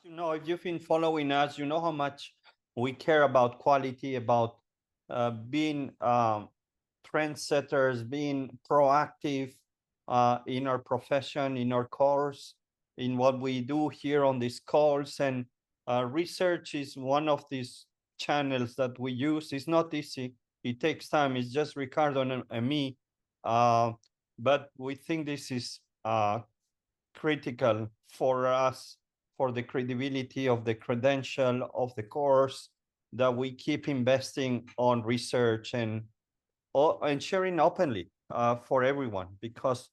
you know, if you've been following us, you know how much we care about quality, about being trendsetters, being proactive in our profession, in our course, in what we do here on these calls. And research is one of these channels that we use. It's not easy. It takes time. It's just Ricardo and me. Uh, but we think this is critical for us, for the credibility of the credential of the course, that we keep investing on research and sharing openly for everyone, because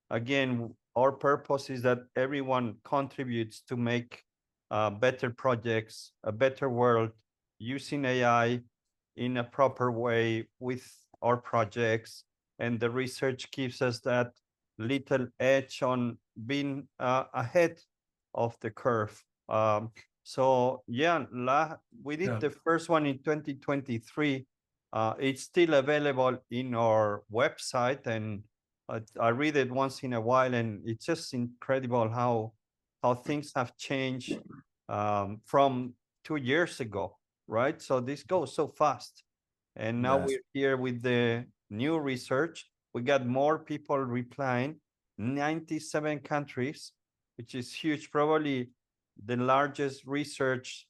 again, our purpose is that everyone contributes to make better projects, a better world, using AI in a proper way with our projects. And the research gives us that little edge on being ahead of the curve. So yeah, we did Yeah. the first one in 2023. It's still available in our website, and I read it once in a while, and it's just incredible how things have changed from 2 years ago, right? So this goes so fast, and now Yes. we're here with the new research. We got more people replying, 97 countries, which is huge, probably the largest research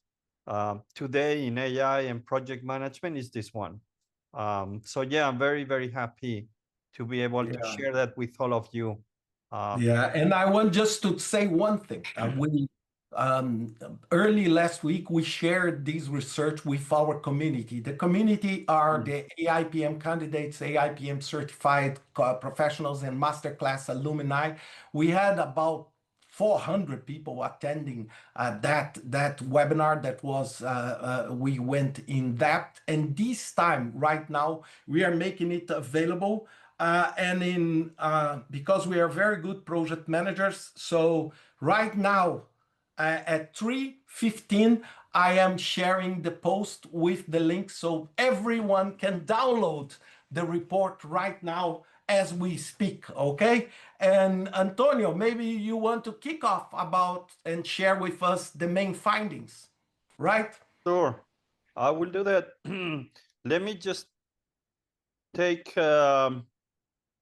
today in AI and project management is this one. So yeah, I'm very, very happy to be able to Yeah. share that with all of you. Um, Yeah. And I want just to say one thing. We early last week we shared this research with our community. The community are the AIPM candidates, AIPM certified professionals, and masterclass alumni. We had about 400 people attending that webinar. That was we went in depth, and this time right now we are making it available. And in because we are very good project managers, so right now at 3:15 I am sharing the post with the link so everyone can download the report right now as we speak. Okay, and Antonio, maybe you want to kick off about and share with us the main findings, right? sure, I will do that. Let me just take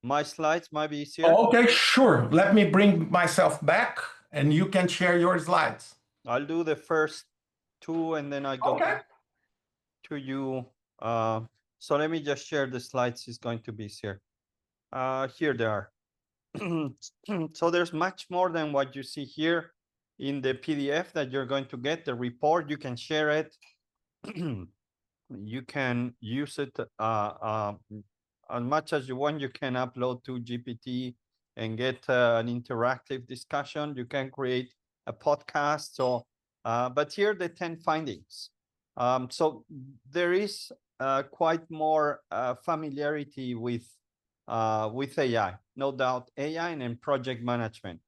my slides, might be easier. Okay, sure. Let me bring myself back and you can share your slides. I'll do the first two and then I go Okay. back to you. Uh, so let me just share the slides. It's going to be easier. Here they are. So there's much more than what you see here in the PDF that you're going to get, the report. You can share it. You can use it as much as you want. You can upload to GPT and get an interactive discussion. You can create a podcast. So, but here are the 10 findings. So there is quite more familiarity with AI, no doubt, AI and project management.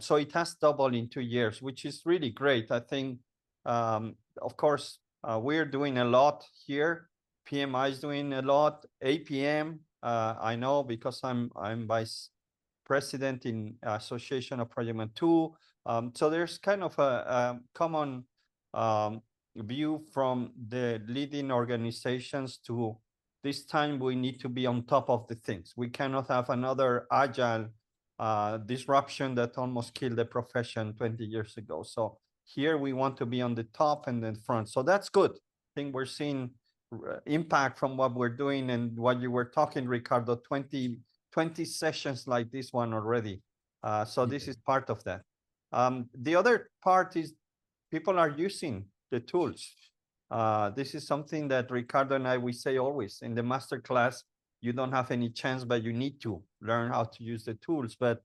So it has doubled in 2 years, which is really great. I think, of course, we're doing a lot here. PMI is doing a lot. APM, I know because I'm vice president in Association of Project Man 2. So there's kind of a common view from the leading organizations to this time we need to be on top of the things. We cannot have another agile disruption that almost killed the profession 20 years ago. So here we want to be on the top and the front. So that's good. I think we're seeing impact from what we're doing and what you were talking, Ricardo, 20 sessions like this one already. So this is part of that. The other part is people are using the tools. This is something that Ricardo and we say always in the master class. You don't have any chance, but you need to learn how to use the tools. But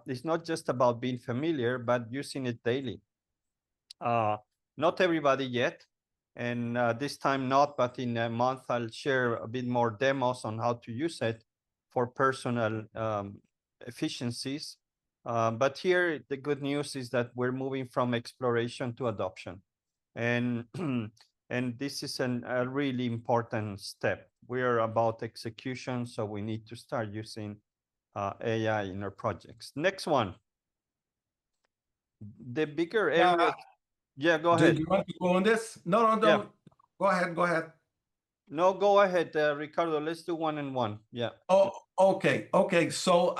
it's not just about being familiar, but using it daily. Not everybody yet, and this time not, but in a month I'll share a bit more demos on how to use it for personal efficiencies. But here the good news is that we're moving from exploration to adoption, and and this is a really important step. We're about execution, so we need to start using AI in our projects. Next one, the bigger Yeah, area. Yeah, go Do ahead. you want to go on this? No, no, Yeah. no. Go ahead, go ahead. No, go ahead, Ricardo. Let's do one and one. Yeah. Oh, okay, okay. So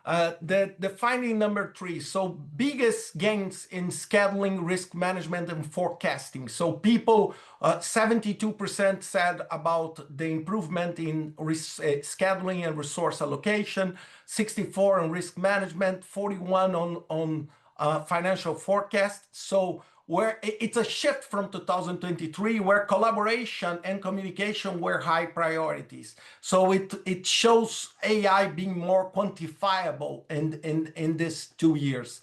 the finding number three. So biggest gains in scheduling, risk management, and forecasting. So people, 72% said about the improvement in scheduling and resource allocation, 64 on risk management, 41 on financial forecast. So where it's a shift from 2023, where collaboration and communication were high priorities. So it shows AI being more quantifiable in these 2 years.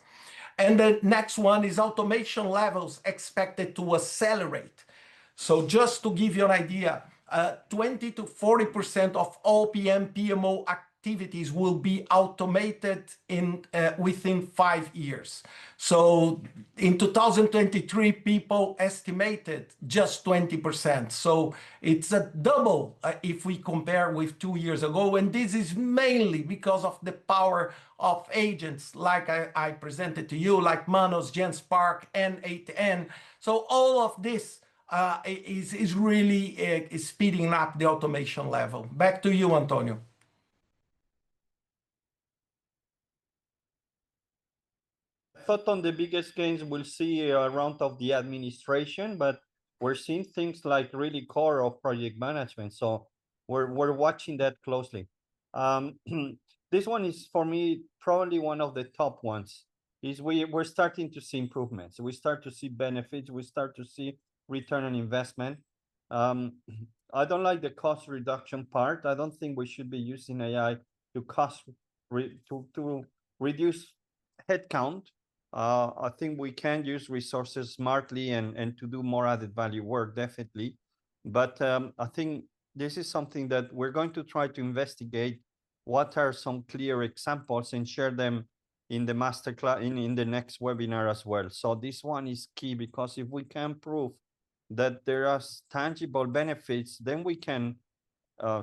And the next one is automation levels expected to accelerate. So just to give you an idea, 20 to 40% of all PMO activities will be automated within 5 years. So in 2023, people estimated just 20%. So it's a double if we compare with 2 years ago. And this is mainly because of the power of agents like I presented to you, like Manos, GenSpark, N8N. So all of this is really is speeding up the automation level. Back to you, Antonio. I thought on the biggest gains we'll see around of the administration, but we're seeing things like really core of project management. So we're watching that closely. This one is for me probably one of the top ones. Is we're starting to see improvements. We start to see benefits. We start to see return on investment. I don't like the cost reduction part. I don't think we should be using AI to to reduce headcount. I think we can use resources smartly and to do more added value work, definitely. But I think this is something that we're going to try to investigate. What are some clear examples and share them in the masterclass in the next webinar as well. So this one is key, because if we can prove that there are tangible benefits, then we can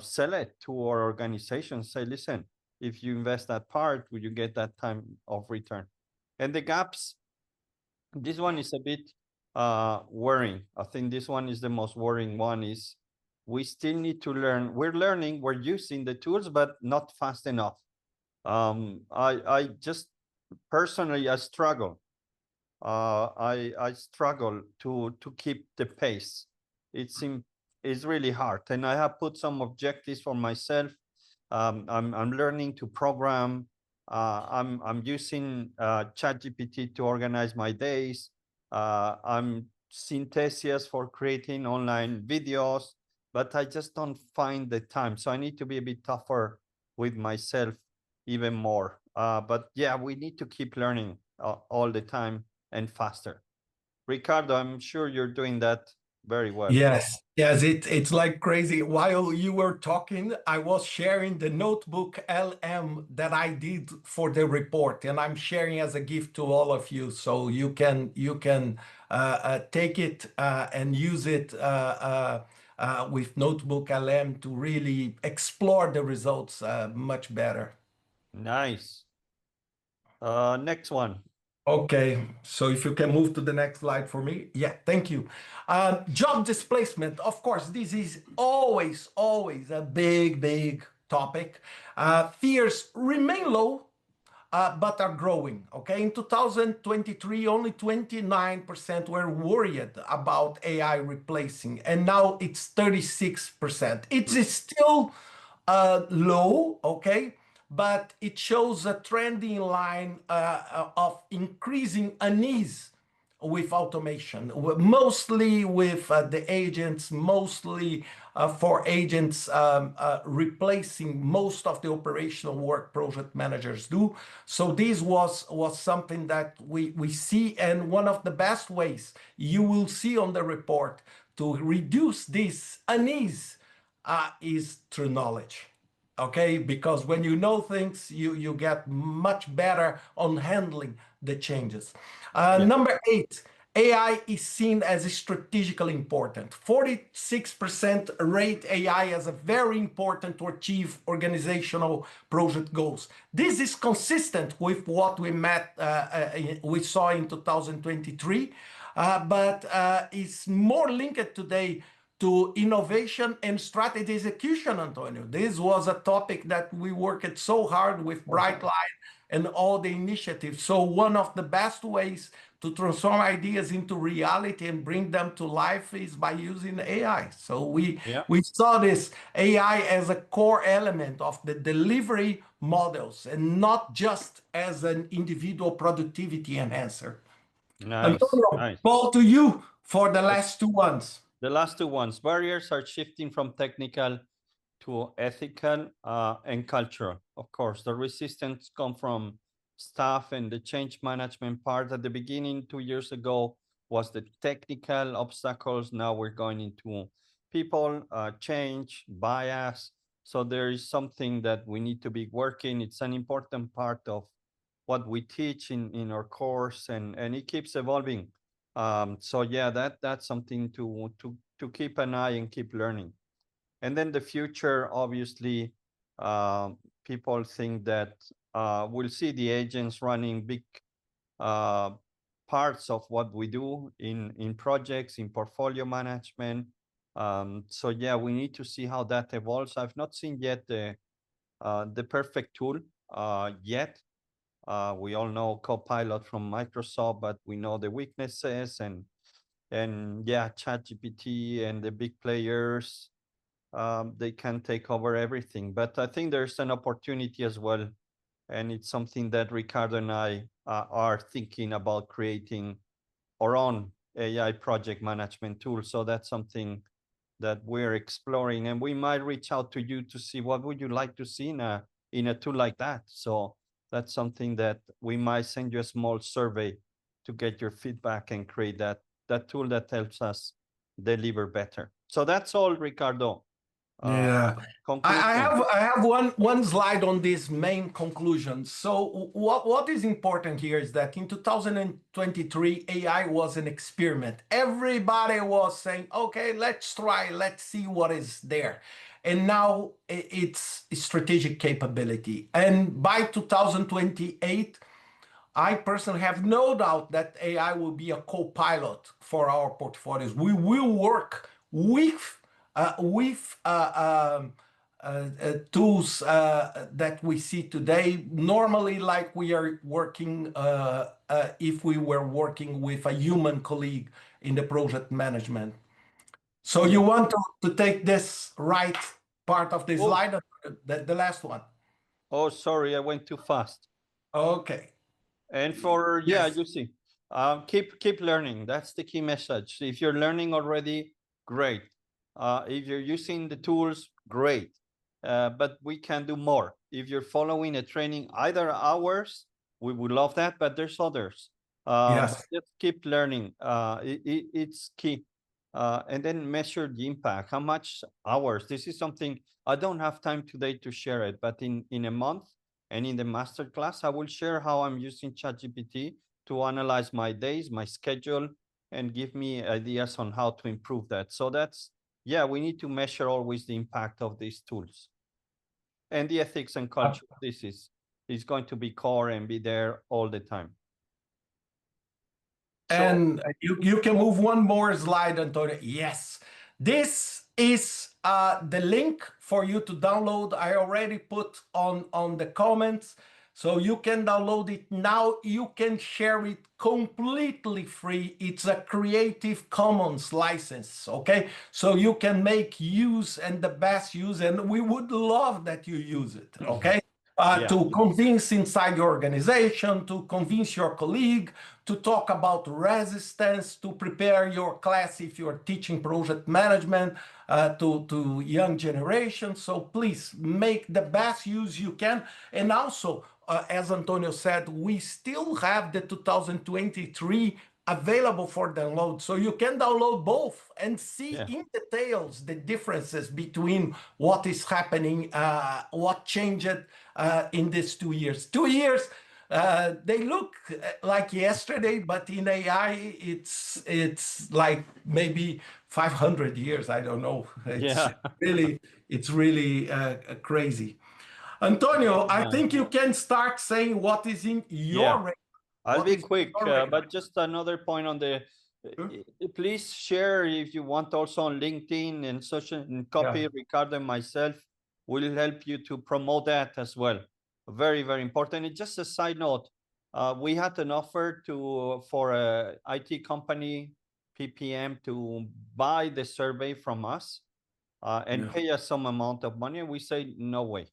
sell it to our organization. Say, listen, if you invest that part, will you get that time of return? And the gaps, this one is a bit worrying. I think this one is the most worrying one. Is we still need to learn. We're learning, we're using the tools, but not fast enough. I just personally, I struggle. I struggle to keep the pace. It's really hard, and I have put some objectives for myself. I'm learning to program. I'm using ChatGPT to organize my days. I'm Synthesius for creating online videos, but I just don't find the time. So I need to be a bit tougher with myself, even more. But yeah, we need to keep learning all the time and faster. Ricardo, I'm sure you're doing that very well. Yes, yes, it's like crazy. While you were talking, I was sharing the notebook LM that I did for the report, and I'm sharing as a gift to all of you, so you can take it and use it with notebook LM to really explore the results much better. Nice. Next one. Okay, so if you can move to the next slide for me. Yeah, thank you. Job displacement, of course, this is always a big topic. Fears remain low, but are growing. Okay, in 2023, only 29% were worried about AI replacing, and now it's 36%. It is still low, okay, but it shows a trending line of increasing unease with automation, mostly with the agents, mostly for agents replacing most of the operational work project managers do. So this was something that we see, and one of the best ways you will see on the report to reduce this unease is through knowledge. Okay, because when you know things, you get much better on handling the changes. Yeah. Number 8, AI is seen as strategically important. 46% rate AI as a very important to achieve organizational project goals. This is consistent with what we saw in 2023, but it's more linked today to innovation and strategy execution, Antonio. This was a topic that we worked so hard with Brightline and all the initiatives. So one of the best ways to transform ideas into reality and bring them to life is by using AI. So we saw this AI as a core element of the delivery models and not just as an individual productivity enhancer. Nice, Antonio, nice. call to you for the last two ones. The last two ones. Barriers are shifting from technical to ethical and cultural. Of course, the resistance come from staff, and the change management part at the beginning 2 years ago was the technical obstacles. Now we're going into people, change, bias. So there is something that we need to be working. It's an important part of what we teach in our course, and it keeps evolving. So yeah, that's something to keep an eye and keep learning. And then the future, obviously, people think that we'll see the agents running big parts of what we do in projects, in portfolio management. So yeah, we need to see how that evolves. I've not seen yet the perfect tool yet. We all know Copilot from Microsoft, but we know the weaknesses, and yeah, ChatGPT and the big players, they can take over everything. But I think there's an opportunity as well, and it's something that Ricardo and I are thinking about, creating our own AI project management tool. So that's something that we're exploring, and we might reach out to you to see what would you like to see in a tool like that. So that's something that we might send you a small survey to get your feedback and create that tool that helps us deliver better. So that's all, Ricardo. Yeah, I have one slide on this main conclusion. So what is important here is that in 2023, AI was an experiment. Everybody was saying, okay, let's try, let's see what is there. And now it's strategic capability. And by 2028, I personally have no doubt that AI will be a co-pilot for our portfolios. We will work with tools that we see today, normally like we are working if we were working with a human colleague in the project management. So you want to take this right part of the slide, the last one? Oh, sorry, I went too fast. Okay. And for, you see, keep learning. That's the key message. If you're learning already, great. If you're using the tools, great. But we can do more. If you're following a training, either ours, we would love that, but there's others. Yes. Just keep learning. It's key. And then measure the impact. How much hours? This is something I don't have time today to share it, but in a month and in the masterclass, I will share how I'm using ChatGPT to analyze my days, my schedule, and give me ideas on how to improve that. So that's, we need to measure always the impact of these tools. And the ethics and culture, this is going to be core and be there all the time. And you can move one more slide, Antonio. Yes, this is the link for you to download. I already put on the comments, so you can download it now. You can share it completely free. It's a Creative Commons license, okay? So you can make use and the best use, and we would love that you use it, okay? To convince inside your organization, to convince your colleague, to talk about resistance, to prepare your class if you're teaching project management to young generation. So please make the best use you can. And also, as Antonio said, we still have the 2023 available for download. So you can download both and see in details the differences between what is happening, what changed in these 2 years. 2 years, They look like yesterday, but in AI, it's like maybe 500 years. I don't know. Yeah. It's really crazy. Antonio, I Yeah. think you can start saying what is in Yeah. your radar. I'll What be is in quick, your radar? but just another point on the, Sure. please share if you want also on LinkedIn and social, and Yeah. copy Ricardo and myself. Will help you to promote that as well. Very, very important. And just a side note, we had an offer for a IT company, PPM, to buy the survey from us and Yeah. pay us some amount of money. And we say, no way.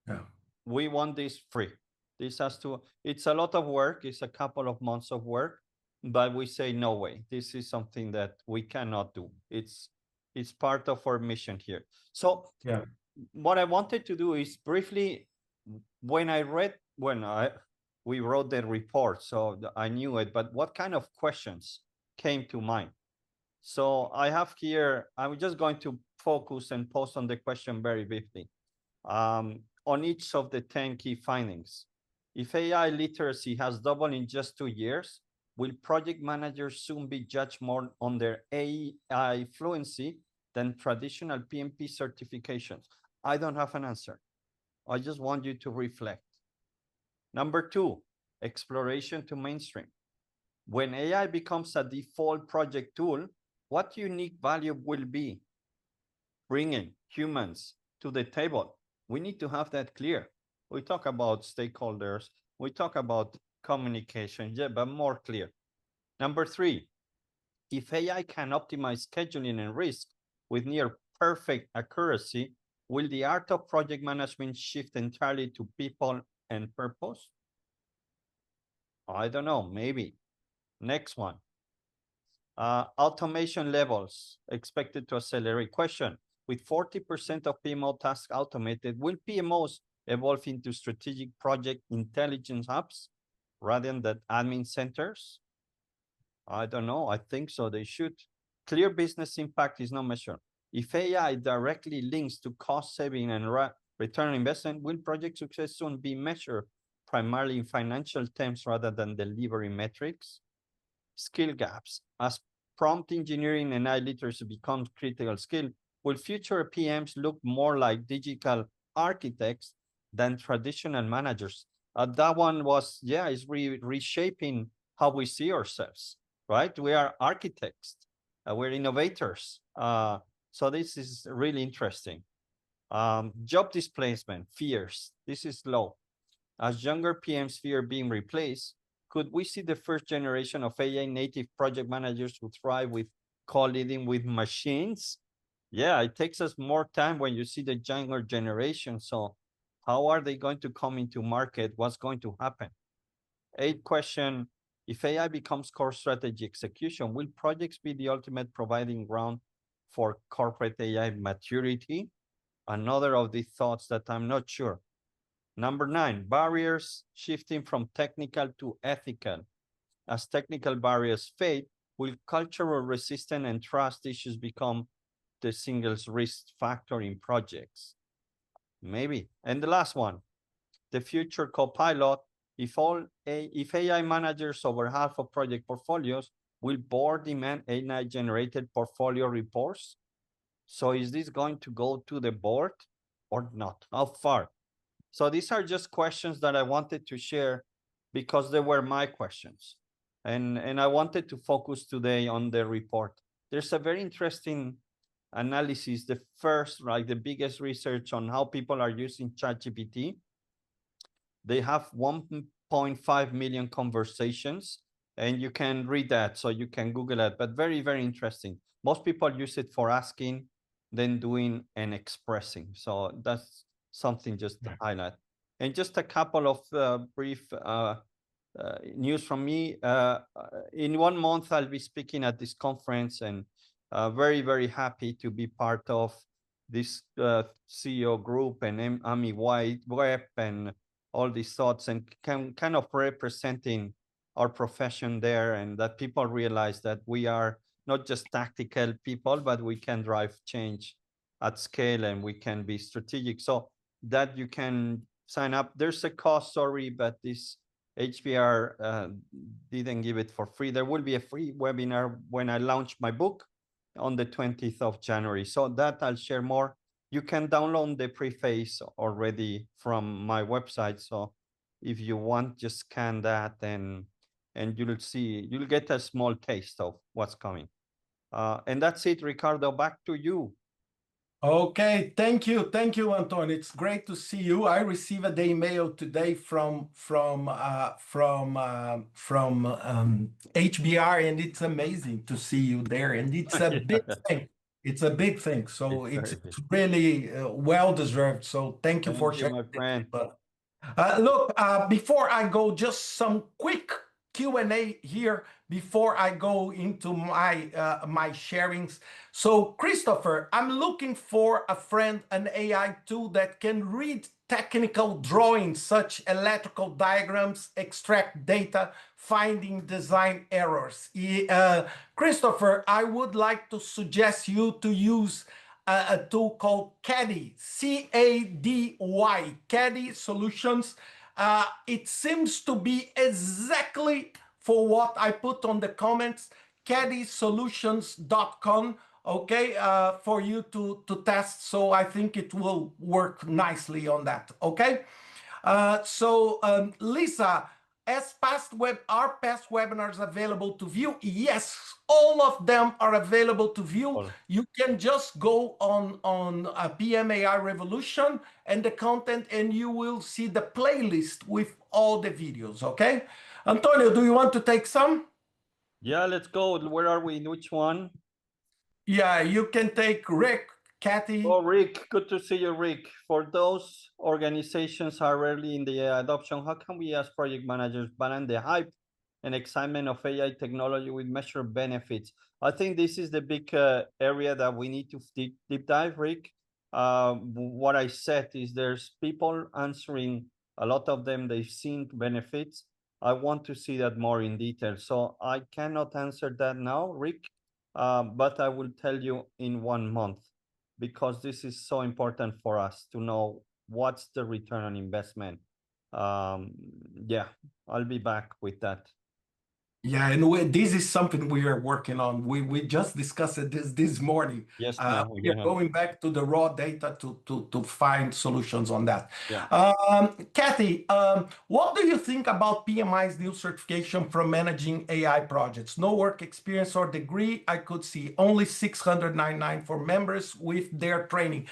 Yeah. We want this free. This has to, it's a lot of work. It's a couple of months of work, but we say, no way. This is something that we cannot do. It's part of our mission here. So Yeah. what I wanted to do is briefly, we wrote the report, so I knew it, but what kind of questions came to mind? So I have here, I'm just going to focus and post on the question very briefly. On each of the 10 key findings. If AI literacy has doubled in just 2 years, will project managers soon be judged more on their AI fluency than traditional PMP certifications? I don't have an answer. I just want you to reflect. Number two, exploration to mainstream. When AI becomes a default project tool, what unique value will be bringing humans to the table? We need to have that clear. We talk about stakeholders, we talk about communication, yeah, but more clear. Number three, if AI can optimize scheduling and risk with near perfect accuracy, will the art of project management shift entirely to people and purpose? I don't know, maybe. Next one. Automation levels expected to accelerate. Question: with 40% of PMO tasks automated, will PMOs evolve into strategic project intelligence hubs rather than admin centers? I don't know. I think so. They should. Clear business impact is no measure. If AI directly links to cost saving and return on investment, will project success soon be measured primarily in financial terms rather than delivery metrics? Skill gaps. As prompt engineering and AI literacy becomes critical skill, will future PMs look more like digital architects than traditional managers? That one was, yeah, it's reshaping how we see ourselves, right? We are architects, we're innovators. So this is really interesting. Job displacement, fears. This is low. As younger PMs fear being replaced, could we see the first generation of AI native project managers who thrive with co-leading with machines? Yeah, it takes us more time when you see the younger generation. So how are they going to come into market? What's going to happen? 8th question, if AI becomes core strategy execution, will projects be the ultimate providing ground for corporate AI maturity? Another of the thoughts that I'm not sure. Number 9, barriers shifting from technical to ethical. As technical barriers fade, will cultural resistance and trust issues become the single risk factor in projects? Maybe. And the last one, the future co-pilot, if AI managers over half of project portfolios, will board demand AI-generated portfolio reports? So is this going to go to the board or not? How far? So these are just questions that I wanted to share because they were my questions. And I wanted to focus today on the report. There's a very interesting analysis, the first, like the biggest research on how people are using ChatGPT. They have 1.5 million conversations, and you can read that, so you can Google it, but very, very interesting. Most people use it for asking, then doing and expressing. So that's something just to highlight. And just a couple of brief news from me. In 1 month, I'll be speaking at this conference, and very, very happy to be part of this CEO group and AMI Web and all these thoughts, and kind of representing our profession there, and that people realize that we are not just tactical people, but we can drive change at scale and we can be strategic. So that you can sign up. There's a cost, sorry, but this HBR didn't give it for free. There will be a free webinar when I launch my book on the 20th of January. So that I'll share more. You can download the preface already from my website. So if you want, just scan that and you'll get a small taste of what's coming. And that's it, Ricardo, back to you. Okay, thank you, Antonio. It's great to see you. I received the email today from HBR, and it's amazing to see you there. And it's a big thing. It's a big thing. So it's really well deserved. So thank you for sharing. My friend. Look, before I go, just some quick Q&A here before I go into my sharings. So, Christopher, I'm looking for a friend, an AI tool that can read technical drawings, such electrical diagrams, extract data, finding design errors. Christopher, I would like to suggest you to use a tool called Caddy, C-A-D-Y, Caddy Solutions. It seems to be exactly for what I put on the comments, caddysolutions.com, okay, for you to test. So I think it will work nicely on that, okay? Lisa, are past webinars available to view? Yes, all of them are available to view. Cool. You can just go on PMAI Revolution and the content, and you will see the playlist with all the videos, okay? Antonio, do you want to take some? Yeah, let's go. Where are we? Which one? Yeah, you can take Rick, Kathy. Oh, Rick, good to see you, Rick. For those organizations are early in the adoption, how can we as project managers balance the hype and excitement of AI technology with measured benefits? I think this is the big area that we need to deep dive, Rick. What I said is there's people answering, a lot of them, they've seen benefits. I want to see that more in detail. So I cannot answer that now, Rick, but I will tell you in 1 month, because this is so important for us to know what's the return on investment. Yeah, I'll be back with that. Yeah, and this is something we are working on. We just discussed this morning. Yes, We are going back to the raw data to find solutions on that. Yeah. Kathy, what do you think about PMI's new certification for managing AI projects? No work experience or degree, I could see only 699 for members with their training.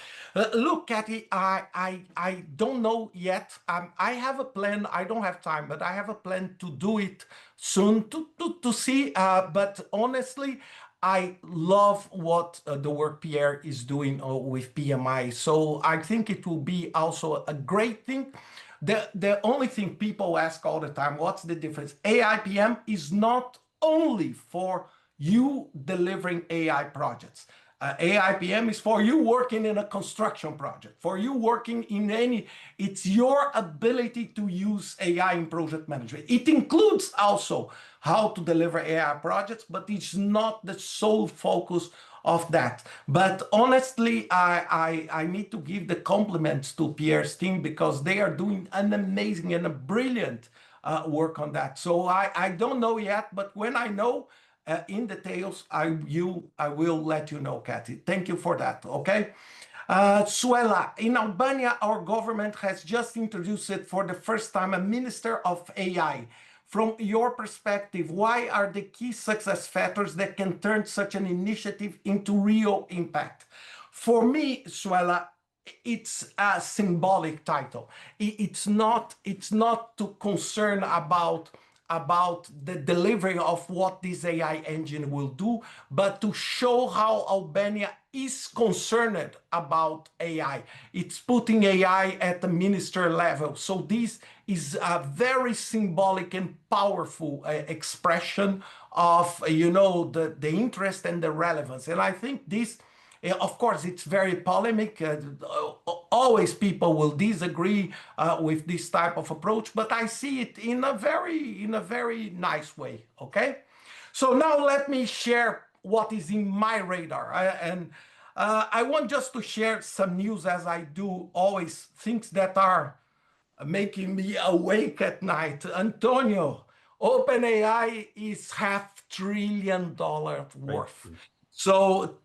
Look, Kathy, I don't know yet. I have a plan. I don't have time, but I have a plan to do it soon to see. But honestly, I love what the work Pierre is doing with PMI. So I think it will be also a great thing. The only thing people ask all the time, what's the difference? AIPM is not only for you delivering AI projects. AIPM is for you working in a construction project, for you working in it's your ability to use AI in project management. It includes also how to deliver AI projects, but it's not the sole focus of that. But honestly, I need to give the compliments to Pierre's team, because they are doing an amazing and a brilliant work on that. So I don't know yet, but when I know, in details, I will let you know, Kathy. Thank you for that, okay? Suela, in Albania, our government has just introduced it for the first time, a Minister of AI. From your perspective, why are the key success factors that can turn such an initiative into real impact? For me, Suela, it's a symbolic title. It's not to concern about the delivery of what this AI engine will do, but to show how Albania is concerned about AI. It's putting AI at the minister level. So this is a very symbolic and powerful expression of, the interest and the relevance. And I think this, of course, it's very polemic. Always people will disagree with this type of approach, but I see it in a very nice way. Okay, so now let me share what is in my radar, and I want just to share some news, as I do always, things that are making me awake at night. Antonio, OpenAI is $500 billion worth. So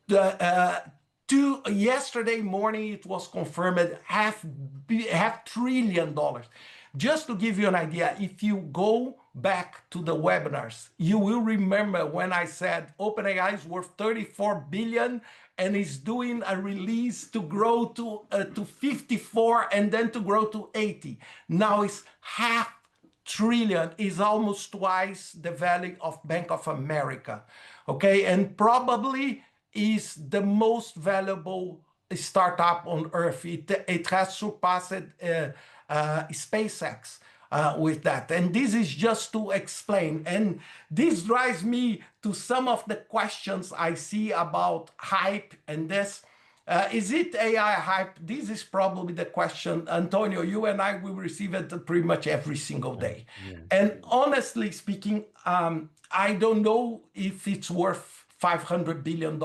yesterday morning it was confirmed half trillion dollars. Just to give you an idea, if you go back to the webinars, you will remember when I said OpenAI is worth 34 billion and is doing a release to grow to 54 and then to grow to 80. Now it's half trillion, is almost twice the value of Bank of America. Okay, and probably is the most valuable startup on earth. It has surpassed SpaceX with that. And this is just to explain. And this drives me to some of the questions I see about hype and this. Is it AI hype? This is probably the question, Antonio, you and I will receive it pretty much every single day. And honestly speaking, I don't know if it's worth $500 billion,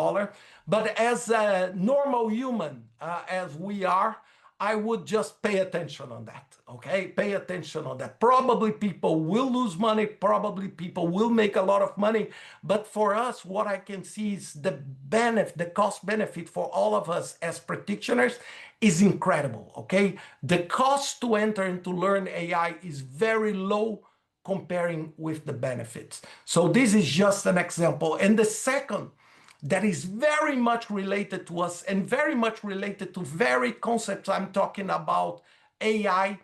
but as a normal human, as we are, I would just pay attention on that, okay? Pay attention on that. Probably people will lose money, probably people will make a lot of money, but for us, what I can see is the benefit, the cost benefit for all of us as practitioners is incredible, okay? The cost to enter and to learn AI is very low comparing with the benefits. So this is just an example. And the second, that is very much related to us and very much related to very concepts I'm talking about AI,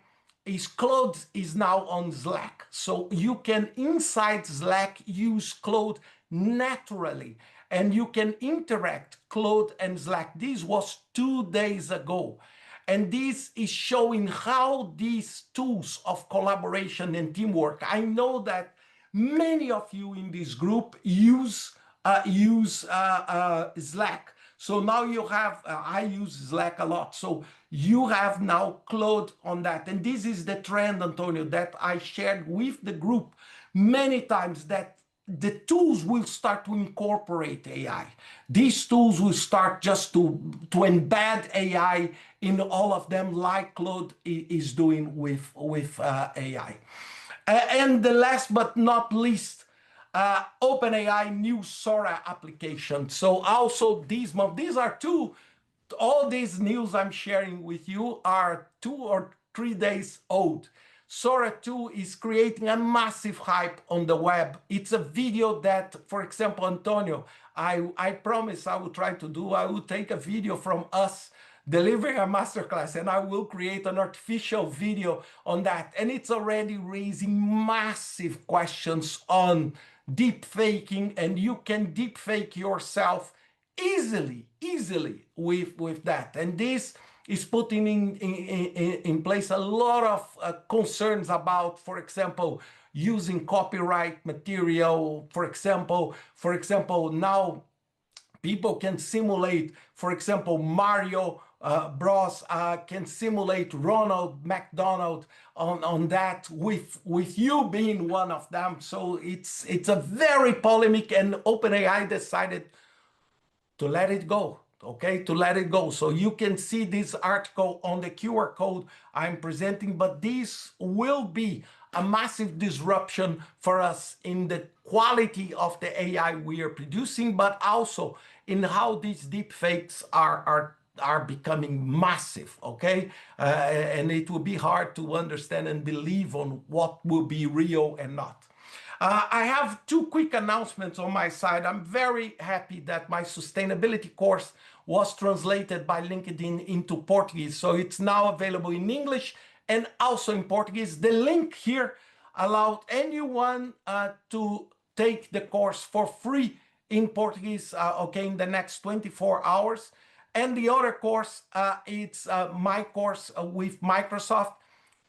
is Claude is now on Slack. So you can, inside Slack, use Claude naturally, and you can interact Claude and Slack. This was 2 days ago. And this is showing how these tools of collaboration and teamwork, I know that many of you in this group use Slack. So now you have, I use Slack a lot. So you have now Claude on that. And this is the trend, Antonio, that I shared with the group many times, that the tools will start to incorporate AI. These tools will start just to embed AI in all of them, like Claude is doing with AI. And the last but not least, OpenAI new Sora application. So also these are all these news I'm sharing with you are 2 or 3 days old. Sora 2 is creating a massive hype on the web. It's a video that, for example, Antonio, I promise I will try to do, I will take a video from us delivering a masterclass, and I will create an artificial video on that. And it's already raising massive questions on deep faking, and you can deep fake yourself easily with that. And this is putting in place a lot of concerns about, for example, using copyright material. For example, now people can simulate, for example, Mario Bros can simulate Ronald McDonald on that with you being one of them. So it's a very polemic, and OpenAI decided to let it go. Okay, to let it go. So you can see this article on the QR code I'm presenting, but this will be a massive disruption for us in the quality of the AI we are producing, but also in how these deep fakes are becoming massive, okay? And it will be hard to understand and believe on what will be real and not. I have 2 quick announcements on my side. I'm very happy that my sustainability course was translated by LinkedIn into Portuguese. So it's now available in English and also in Portuguese. The link here allowed anyone to take the course for free in Portuguese, okay, in the next 24 hours. And the other course, it's my course with Microsoft,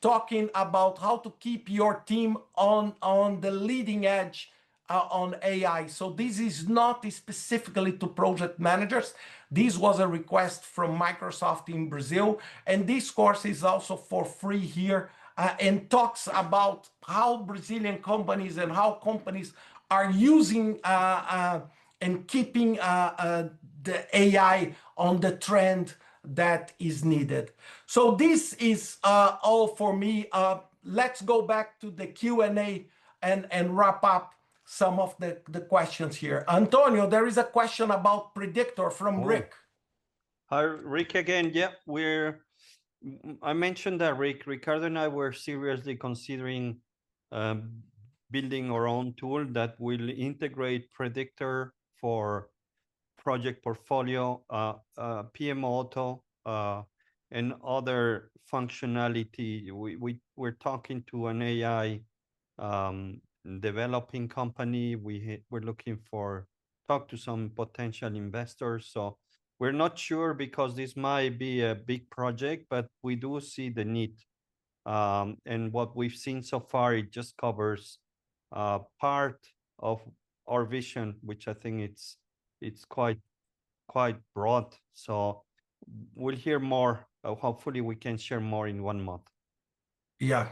talking about how to keep your team on the leading edge on AI. So this is not specifically to project managers. This was a request from Microsoft in Brazil. And this course is also for free here and talks about how Brazilian companies and how companies are using and keeping the AI on the trend that is needed. So this is all for me. Let's go back to the Q&A and wrap up some of the questions here. Antonio, there is a question about predictor from Rick. Hi, Rick again. Yeah, I mentioned that Ricardo and I were seriously considering building our own tool that will integrate predictor for project portfolio, PM Auto, and other functionality. We're talking to an AI developing company. We're looking for talk to some potential investors. So we're not sure because this might be a big project, but we do see the need. And what we've seen so far, it just covers part of our vision, which I think it's quite broad. So we'll hear more. Hopefully, we can share more in 1 month. Yeah.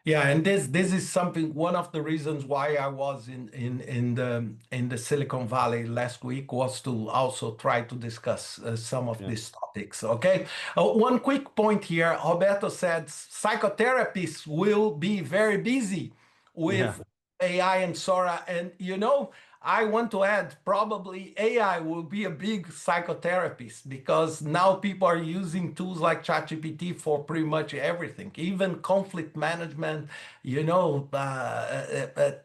Yeah, and this is something, one of the reasons why I was in the Silicon Valley last week was to also try to discuss some of these topics. Okay, one quick point here. Roberto said psychotherapists will be very busy with AI and Sora, and I want to add, probably AI will be a big psychotherapist because now people are using tools like ChatGPT for pretty much everything, even conflict management,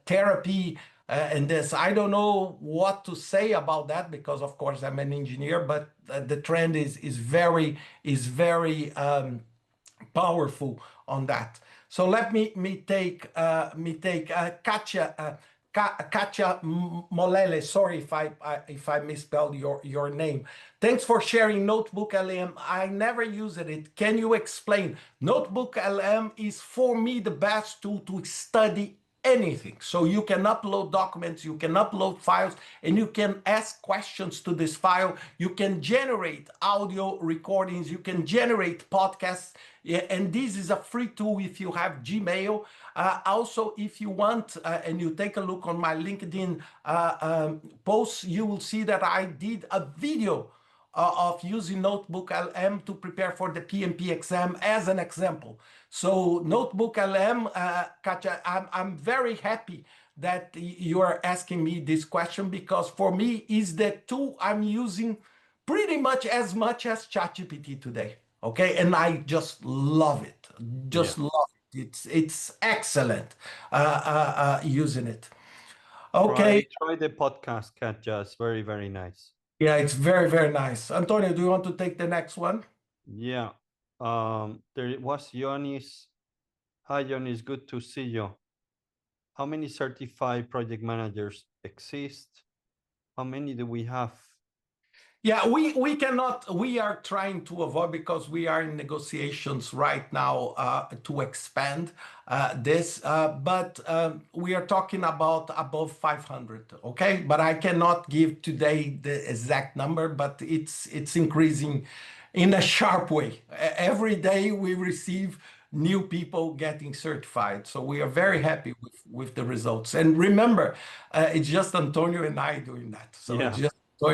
therapy, and this. I don't know what to say about that because, of course, I'm an engineer, but the trend is very powerful on that. So let me take Katya. Katya Molele, sorry if I misspelled your name. Thanks for sharing Notebook LM. I never used it. Can you explain? Notebook LM is for me the best tool to study anything. So you can upload documents, you can upload files, and you can ask questions to this file. You can generate audio recordings, you can generate podcasts, and this is a free tool if you have Gmail. Also, if you want, and you take a look on my LinkedIn posts, you will see that I did a video of using Notebook LM to prepare for the PMP exam as an example. So Notebook LM, Katja, I'm very happy that you are asking me this question because for me is the tool I'm using pretty much as ChatGPT today. Okay, and I just love it. Love it. It's excellent using it. Okay. Try the podcast, Katja. It's very, very nice. Yeah, it's very nice. Antonio, do you want to take the next one? Yeah. There was Yonis. Hi, Yonis. Good to see you. How many certified project managers exist? How many do we have? Yeah, we cannot, we are trying to avoid because we are in negotiations right now to expand this, but we are talking about above 500, okay? But I cannot give today the exact number, but it's increasing in a sharp way. Every day we receive new people getting certified. So we are very happy with the results. And remember, it's just Antonio and I doing that. So it's just so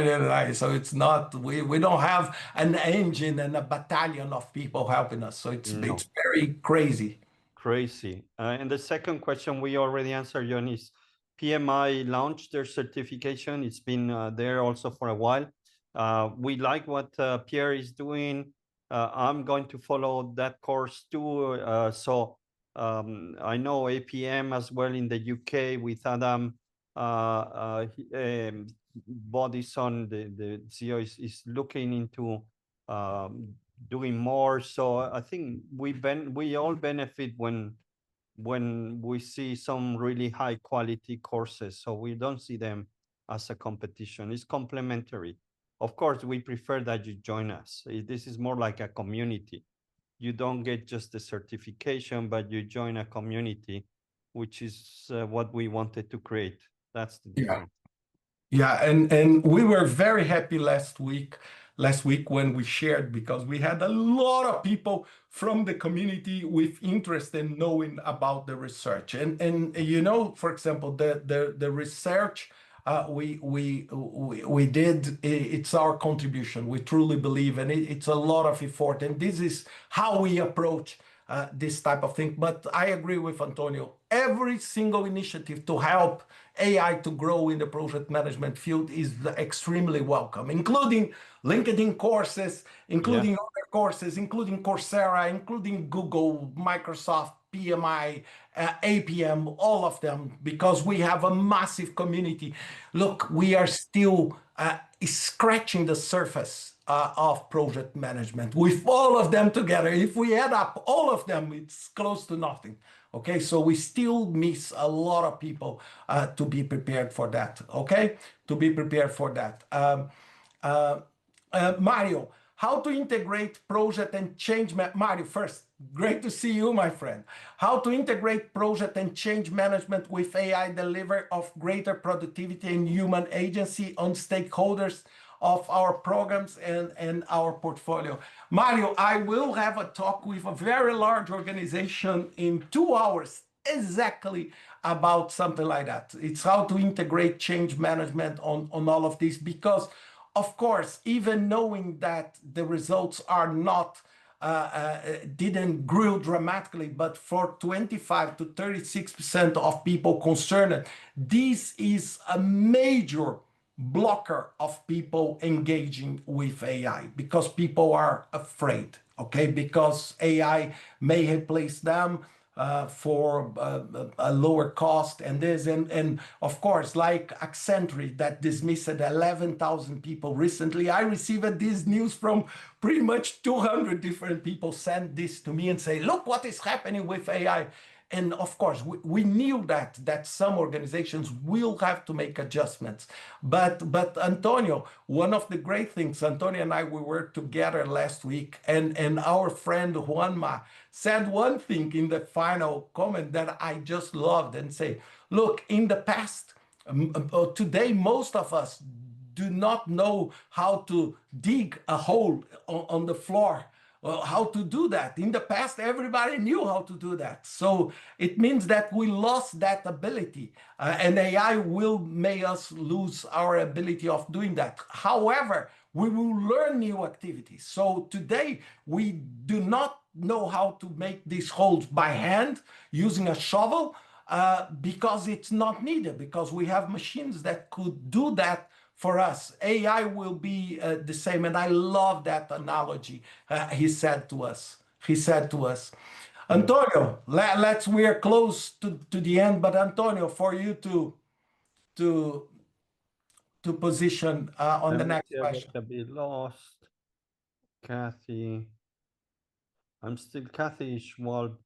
it's not, we don't have an engine and a battalion of people helping us. So it's very crazy. And the second question we already answered, John, is PMI launched their certification. It's been there also for a while. We like what Pierre is doing. I'm going to follow that course too. So I know APM as well in the UK with Adam. Bodison, the CEO, is looking into doing more. So I think we all benefit when we see some really high quality courses. So we don't see them as a competition. It's complementary. Of course, we prefer that you join us. This is more like a community. You don't get just the certification, but you join a community, which is what we wanted to create. That's the difference. Yeah, and we were very happy last week when we shared because we had a lot of people from the community with interest in knowing about the research. And for example, the research we did. It's our contribution. We truly believe, and it's a lot of effort. And this is how we approach this type of thing. But I agree with Antonio. Every single initiative to help AI to grow in the project management field is extremely welcome, including LinkedIn courses, including other courses, including Coursera, including Google, Microsoft, PMI, APM, all of them, because we have a massive community. Look, we are still scratching the surface of project management with all of them together. If we add up all of them, it's close to nothing. Okay, so we still miss a lot of people to be prepared for that. Okay, to be prepared for that. Mario, how to integrate project and change Mario, first, great to see you, my friend. How to integrate project and change management with AI deliver of greater productivity and human agency on stakeholders of our programs and our portfolio. Mario, I will have a talk with a very large organization in 2 hours exactly about something like that. It's how to integrate change management on all of this, because of course, even knowing that the results are not didn't grow dramatically, but for 25 to 36% of people concerned, this is a major blocker of people engaging with AI, because people are afraid, okay? Because AI may replace them for a lower cost, and this, and of course, like Accenture that dismissed 11,000 people recently. I received this news from pretty much 200 different people, sent this to me and say, look what is happening with AI. And of course, we knew that some organizations will have to make adjustments. But Antonio, one of the great things, Antonio and I, we were together last week, and our friend Juanma said one thing in the final comment that I just loved, and say, look, in the past, today, most of us do not know how to dig a hole on the floor. Well, how to do that. In the past, everybody knew how to do that. So it means that we lost that ability, and AI will make us lose our ability of doing that. However, we will learn new activities. So today, we do not know how to make these holes by hand using a shovel, because it's not needed, because we have machines that could do that for us. AI will be the same, and I love that analogy. He said to us. Antonio, we are close to the end, but Antonio, for you to position on the next question. A bit lost. Kathy. Kathy Schwab.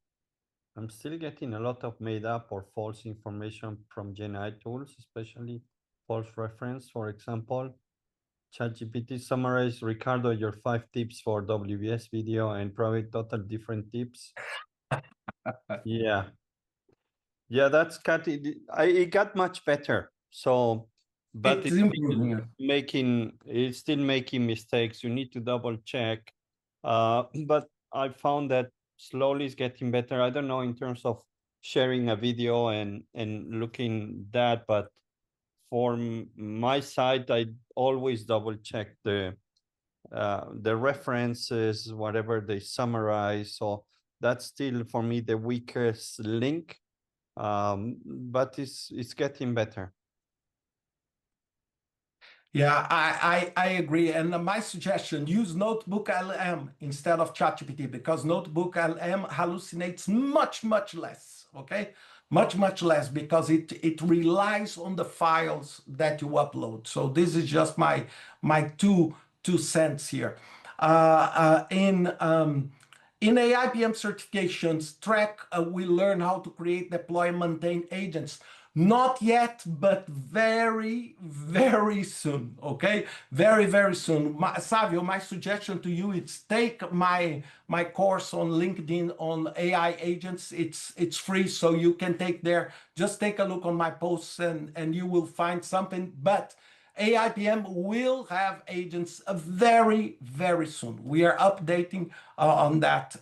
I'm still getting a lot of made up or false information from Gen AI tools, especially false reference. For example, ChatGPT summarized, Ricardo, your 5 tips for WBS video, and probably total different tips. Yeah, that's Kathy. It got much better. So, but it's still making mistakes. You need to double check. But I found that slowly it's getting better. I don't know in terms of sharing a video and looking that, but for my side, I always double check the references, whatever they summarize. So that's still for me the weakest link, but it's getting better. Yeah, I agree. And my suggestion, use Notebook LM instead of ChatGPT, because Notebook LM hallucinates much less, okay? Much less, because it relies on the files that you upload. So this is just my two cents here. In AIPM certifications track, we learn how to create, deploy, and maintain agents. Not yet, but very soon, okay? Very soon. Savio, my suggestion to you is take my course on LinkedIn on AI agents. It's free, so you can take there. Just take a look on my posts and you will find something. But AIPM will have agents very soon. We are updating on that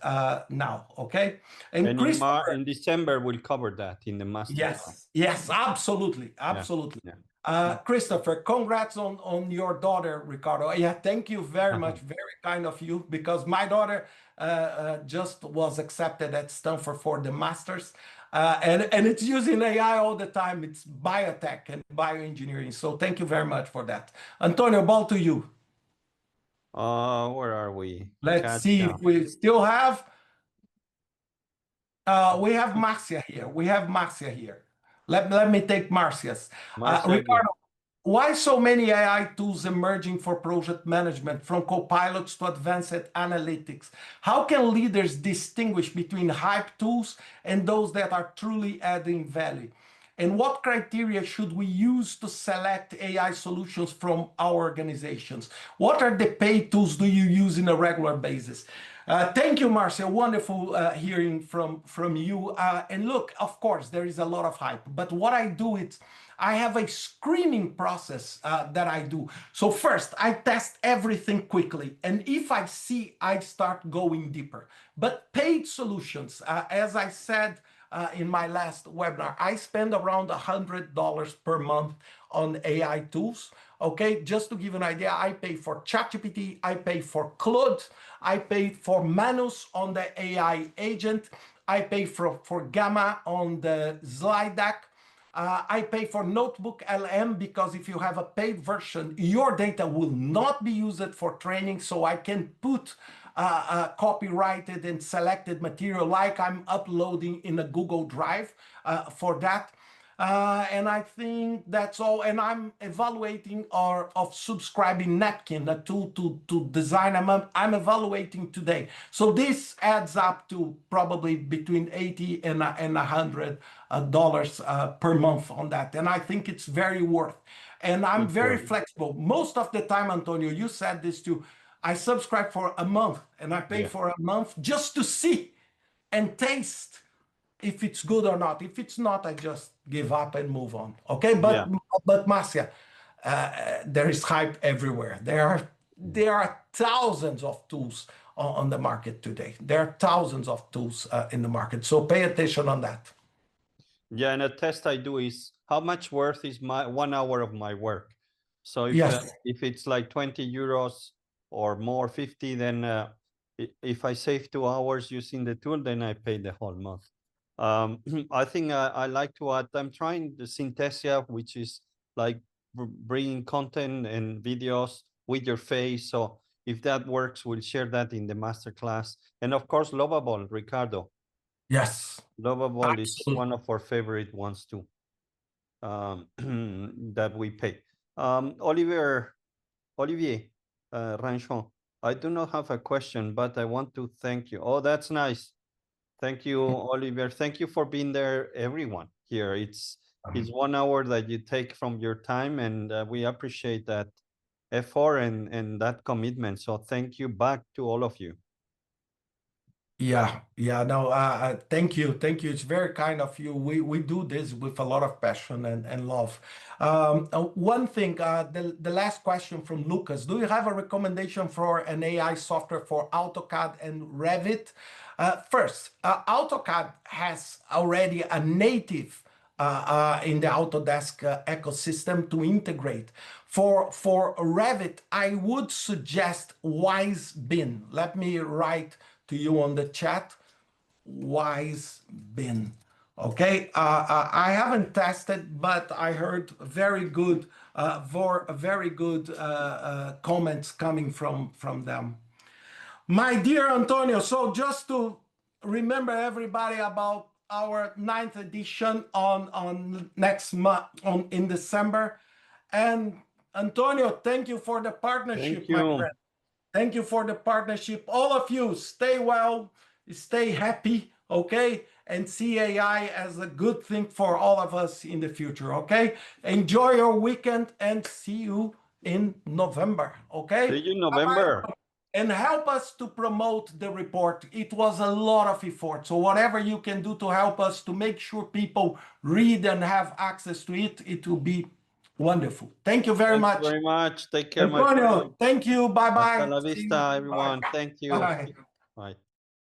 now, okay? And in December, we'll cover that in the master. Yes, absolutely. Yeah. Christopher, congrats on your daughter, Ricardo. Yeah, thank you very much. Very kind of you, because my daughter just was accepted at Stanford for the master's. And it's using AI all the time. It's biotech and bioengineering. So thank you very much for that. Antonio, ball to you. Where are we? Let's see if we still have. We have Marcia here. We have Marcia here. Let me take Marcia's. Ricardo, why so many AI tools emerging for project management, from copilots to advanced analytics? How can leaders distinguish between hype tools and those that are truly adding value? And what criteria should we use to select AI solutions from our organizations? What are the paid tools do you use on a regular basis? Thank you, Marcia. Wonderful hearing from you. And look, of course, there is a lot of hype. But what I do is I have a screening process that I do. So first, I test everything quickly. And if I see, I start going deeper. But paid solutions, as I said, in my last webinar, I spend around $100 per month on AI tools. Okay, just to give you an idea, I pay for ChatGPT, I pay for Claude, I pay for Manus on the AI agent, I pay for Gamma on the slide deck. I pay for Notebook LM because if you have a paid version, your data will not be used for training, so I can put copyrighted and selected material like I'm uploading in a Google Drive for that. And I think that's all. And I'm evaluating of subscribing Napkin, a tool to design. I'm evaluating today. So this adds up to probably between $80 and $100 per month on that. And I think it's very worth. And I'm very flexible. Most of the time, Antonio, you said this too. I subscribe for a month and I pay for a month just to see and taste if it's good or not. If it's not, I just give up and move on. Okay, but Marcia, there is hype everywhere. There are thousands of tools on the market today. There are thousands of tools in the market. So pay attention on that. Yeah, and a test I do is how much worth is my 1 hour of my work. So if it's like 20 euros or more, 50, then if I save 2 hours using the tool, then I pay the whole month. I think I like to add, I'm trying the Synthesia, which is like bringing content and videos with your face. So if that works, we'll share that in the masterclass. And of course, Lovable, Ricardo. Yes. Lovable is one of our favorite ones too, that we pay. Olivier Ranchon, I do not have a question, but I want to thank you. Oh, that's nice. Thank you, Oliver. Thank you for being there, everyone here. It's 1 hour that you take from your time, and we appreciate that effort and that commitment. So thank you back to all of you. Yeah, no, thank you. It's very kind of you. We do this with a lot of passion and love. One thing, the last question from Lucas, do you have a recommendation for an AI software for AutoCAD and Revit? First, AutoCAD has already a native in the Autodesk ecosystem to integrate. For Revit, I would suggest WiseBin. Let me write to you on the chat, WiseBin. Okay, I haven't tested, but I heard very good comments coming from them. My dear Antonio, so just to remember everybody about our 9th edition on next month in December. And Antonio, thank you for the partnership, my friend. Thank you for the partnership. All of you, stay well, stay happy, okay? And see AI as a good thing for all of us in the future, okay? Enjoy your weekend and see you in November, okay? See you in November. And help us to promote the report. It was a lot of effort. So whatever you can do to help us to make sure people read and have access to it, it will be wonderful. Thank you very much. Thank you very much. Take care, Antonio, thank you. Bye-bye. Hasta la vista, everyone. Thank you. Bye. Bye.